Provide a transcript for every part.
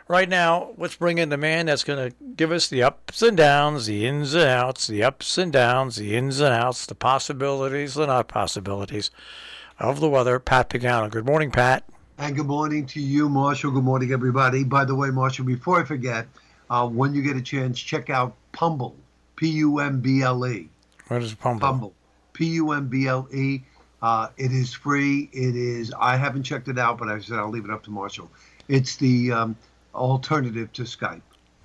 Right now, let's bring in the man that's going to give us the ups and downs, the ins and outs, the ups and downs, the ins and outs, the possibilities, the not possibilities of the weather. Pat Pagano. Good morning, Pat. And good morning to you, Marshall. Good morning, everybody. By the way, Marshall, before I forget, when you get a chance, check out Pumble, Pumble, What is Pumble? Pumble, Pumble. It is free. I haven't checked it out, but I said I'll leave it up to Marshall. It's the alternative to Skype.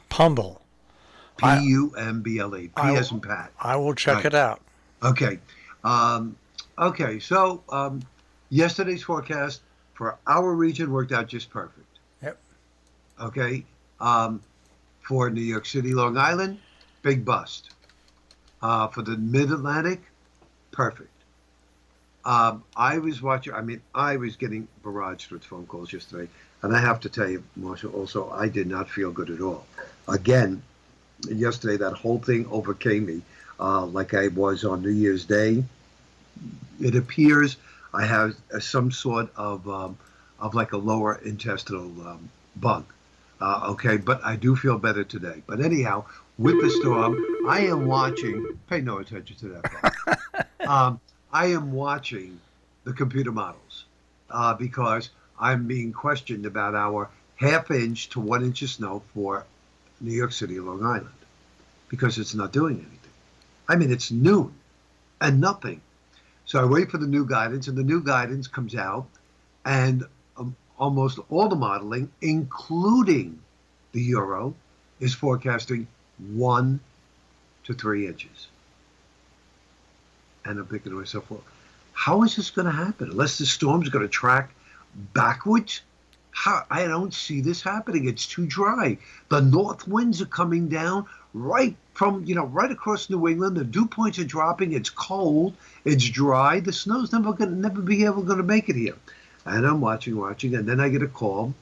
Pumble. I Pumble. I P as in Pat. I will check Right. it out. Okay. Um, okay. So yesterday's forecast for our region worked out just perfect. Yep. Okay. Um, for New York City, Long Island, big bust. For the Mid Atlantic, perfect. I was watching. I was getting barraged with phone calls yesterday, and I have to tell you, Marshall. Also, I did not feel good at all. Again, yesterday that whole thing overcame me, like I was on New Year's Day. It appears I have some sort of like a lower intestinal bug. Okay, but I do feel better today. But anyhow, with the storm, I am watching. Pay no attention to that part. I am watching the computer models because I'm being questioned about our half-inch to 1 inch of snow for New York City, Long Island, because it's not doing anything. It's noon and nothing. So I wait for the new guidance, and the new guidance comes out, and almost all the modeling, including the Euro, is forecasting 1 to 3 inches. And I'm thinking to myself, well, how is this going to happen? Unless the storm's going to track backwards? I don't see this happening. It's too dry. The north winds are coming down right from, right across New England. The dew points are dropping. It's cold. It's dry. The snow's never be able to make it here. And I'm watching, and then I get a call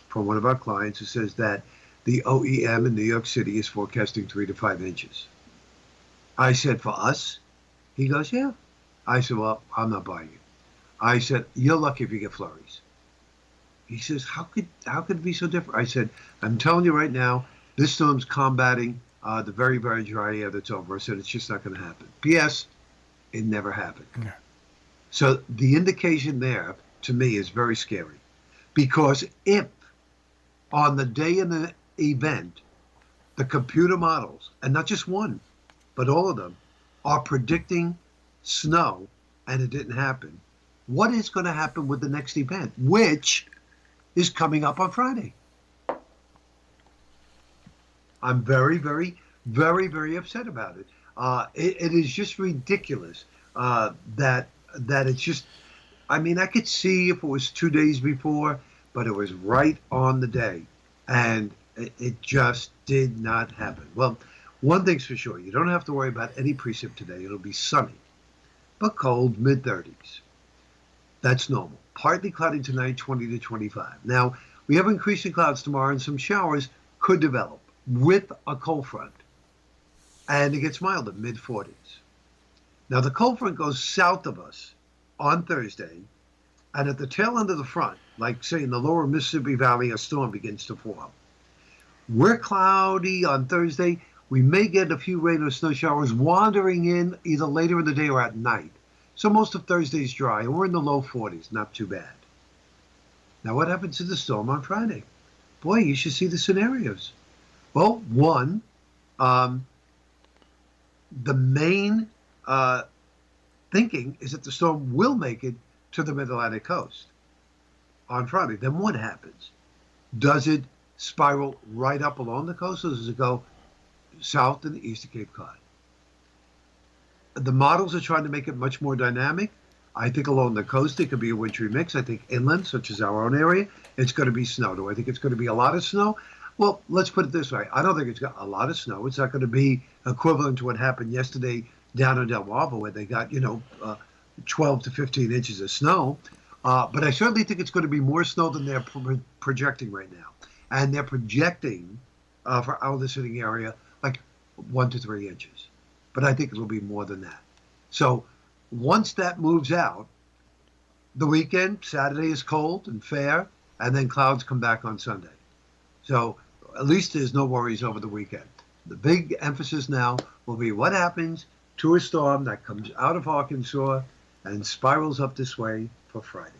from one of our clients who says that the OEM in New York City is forecasting 3 to 5 inches. I said, for us? He goes, yeah. I said, well, I'm not buying it. I said, you're lucky if you get flurries. He says, how could it be so different? I said, I'm telling you right now, this storm's combating the very, very dry air that's over. I said, it's just not going to happen. P.S. It never happened. Yeah. So the indication there, to me, is very scary. Because if on the day of the event, the computer models, and not just one, but all of them, are predicting snow and it didn't happen, what is going to happen with the next event, which is coming up on Friday? I'm very, very, very, very upset about it. It is just ridiculous that it's just. I could see if it was 2 days before, but it was right on the day, and it just did not happen. Well, one thing's for sure: you don't have to worry about any precip today. It'll be sunny, but cold, mid-30s. That's normal. Partly cloudy tonight, 20 to 25. Now, we have increasing clouds tomorrow, and some showers could develop with a cold front, and it gets milder, mid-40s. Now, the cold front goes south of us on Thursday, and at the tail end of the front, like, say, in the lower Mississippi Valley, a storm begins to form. We're cloudy on Thursday. We may get a few rain or snow showers wandering in either later in the day or at night. So most of Thursday's dry, and we're in the low 40s, not too bad. Now, what happens to the storm on Friday? Boy, you should see the scenarios. Well, one, the main thinking is that the storm will make it to the Mid-Atlantic coast on Friday. Then what happens? Does it spiral right up along the coast, or does it go south and east of Cape Cod? The models are trying to make it much more dynamic. I think along the coast it could be a wintry mix. I think inland, such as our own area, it's going to be snow. Do I think it's going to be a lot of snow? Well, let's put it this way. I don't think it's got a lot of snow. It's not going to be equivalent to what happened yesterday down in Delmarva, where they got, 12 to 15 inches of snow. But I certainly think it's going to be more snow than they're projecting right now. And they're projecting for our listening area like 1 to 3 inches. But I think it'll be more than that. So once that moves out, the weekend, Saturday is cold and fair, and then clouds come back on Sunday. So at least there's no worries over the weekend. The big emphasis now will be what happens to a storm that comes out of Arkansas and spirals up this way for Friday.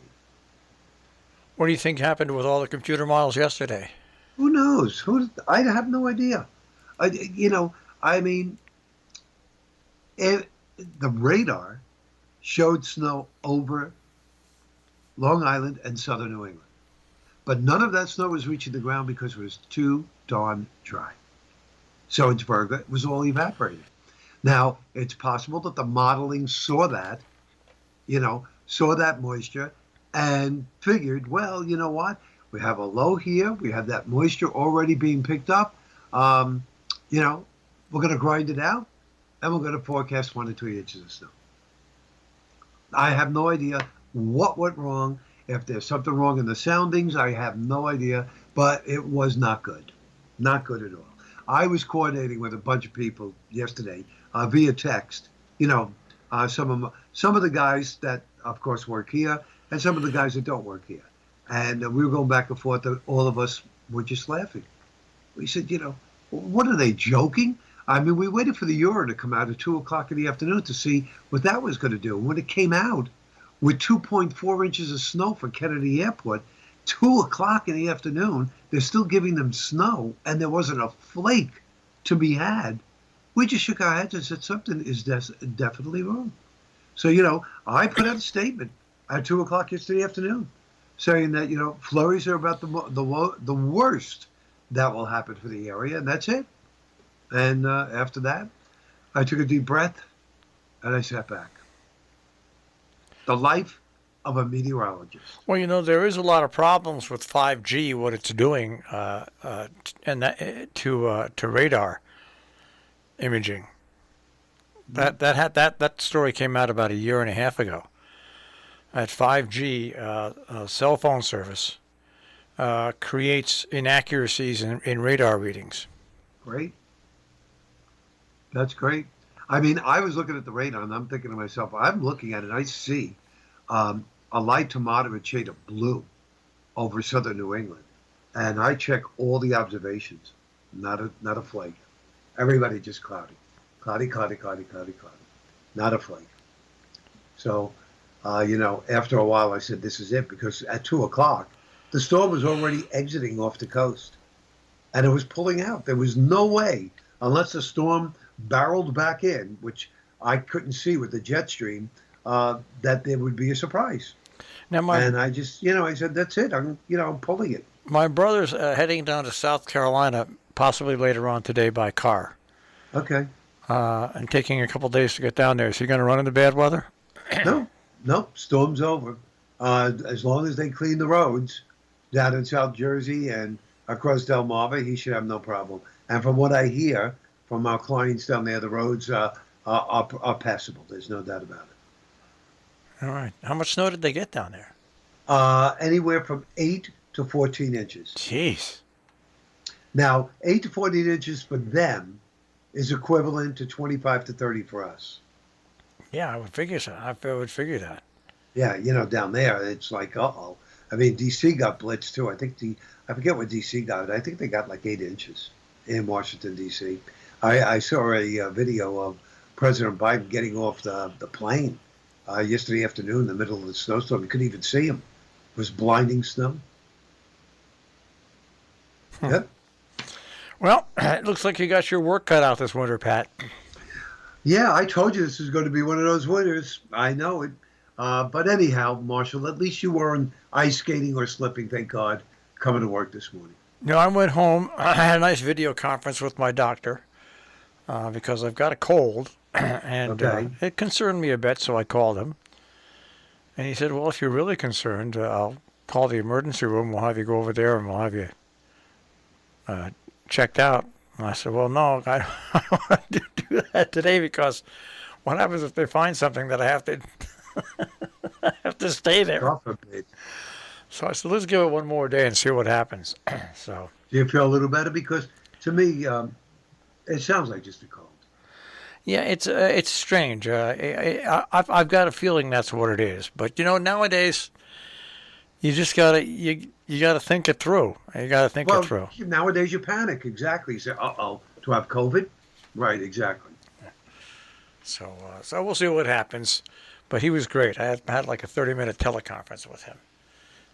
What do you think happened with all the computer models yesterday? Who knows? I have no idea. I mean, the radar showed snow over Long Island and southern New England. But none of that snow was reaching the ground because it was too darn dry. So its Virga was all evaporated. Now, it's possible that the modeling saw that, saw that moisture and figured, well, you know what? We have a low here. We have that moisture already being picked up. We're going to grind it out and we're going to forecast 1 to 2 inches of snow. I have no idea what went wrong. If there's something wrong in the soundings, I have no idea, but it was not good. Not good at all. I was coordinating with a bunch of people yesterday via text. Some of the guys that, of course, work here and some of the guys that don't work here. And we were going back and forth, and all of us were just laughing. We said, what are they, joking? I mean, we waited for the Euro to come out at 2 o'clock in the afternoon to see what that was going to do. And when it came out with 2.4 inches of snow for Kennedy Airport, 2 o'clock in the afternoon, they're still giving them snow, and there wasn't a flake to be had. We just shook our heads and said something is definitely wrong. So, I put out a statement at 2 o'clock yesterday afternoon saying that, flurries are about the worst that will happen for the area, and that's it. And after that, I took a deep breath, and I sat back. The life of a meteorologist. Well, there is a lot of problems with 5G, what it's doing, and that to radar imaging. That story came out about a year and a half ago. That 5G cell phone service creates inaccuracies in radar readings. Great. That's great. I mean, I was looking at the radar, and I'm thinking to myself, I'm looking at it, and I see a light to moderate shade of blue over southern New England. And I check all the observations. Not a flake. Everybody just cloudy. Cloudy. Not a flake. So, after a while I said, this is it, because at 2 o'clock, the storm was already exiting off the coast. And it was pulling out. There was no way, unless the storm barreled back in, which I couldn't see with the jet stream, that there would be a surprise. And I just, I said, that's it. I'm pulling it. My brother's heading down to South Carolina, possibly later on today by car. Okay. And taking a couple days to get down there. Is he going to run into bad weather? No, storm's over. As long as they clean the roads down in South Jersey and across Delmarva, he should have no problem. And from what I hear from our clients down there, the roads are passable. There's no doubt about it. All right. How much snow did they get down there? Anywhere from 8 to 14 inches. Jeez. Now, 8 to 14 inches for them is equivalent to 25 to 30 for us. Yeah, I would figure so. I would figure that. Yeah, down there, it's like, uh-oh. I mean, D.C. got blitzed, too. I forget what D.C. got. I think they got like 8 inches in Washington, D.C. I saw a video of President Biden getting off the plane yesterday afternoon in the middle of the snowstorm. You couldn't even see him. It was blinding snow. Yep. Well, it looks like you got your work cut out this winter, Pat. Yeah, I told you this is going to be one of those winters. I know it. But anyhow, Marshall, at least you weren't ice skating or slipping, thank God, coming to work this morning. No, I went home. I had a nice video conference with my doctor because I've got a cold, and it concerned me a bit, so I called him. And he said, well, if you're really concerned, I'll call the emergency room. We'll have you go over there, and we'll have you checked out. And I said, well, no, I don't want to do that today, because what happens if they find something that I have to I have to stay there? So I said, let's give it one more day and see what happens. So do you feel a little better? Because to me, it sounds like just a cold. Yeah, it's strange. I've got a feeling that's what it is. But nowadays, You just gotta you gotta think it through. You gotta think it Well, through. nowadays you panic. Exactly. You say, "Uh-oh, to have COVID?" Right. Exactly. So we'll see what happens. But he was great. I had like a 30-minute teleconference with him.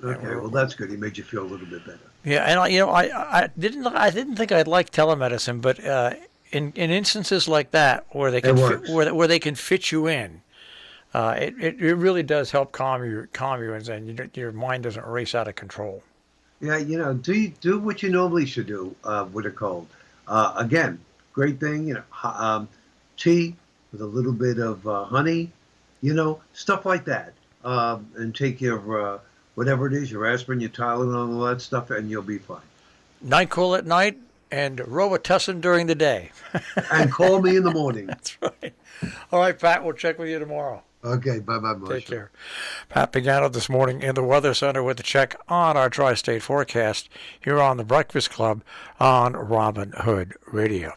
And Okay. Well, that's good. He made you feel a little bit better. yeah, and I didn't think I'd like telemedicine, but in instances like that where they It can works. where they can fit you in, it really does help calm you, and your mind doesn't race out of control. Yeah. Do what you normally should do with a cold. Again, great thing. Tea with a little bit of honey. Stuff like that. And take your whatever it is, your aspirin, your Tylenol, all that stuff, and you'll be fine. NyQuil at night and Robitussin during the day. And call me in the morning. That's right. All right, Pat. We'll check with you tomorrow. Okay. Bye bye, Take Marshall. care. Pat Pagano this morning in the Weather Center with a check on our tri-state forecast here on the Breakfast Club on Robin Hood Radio.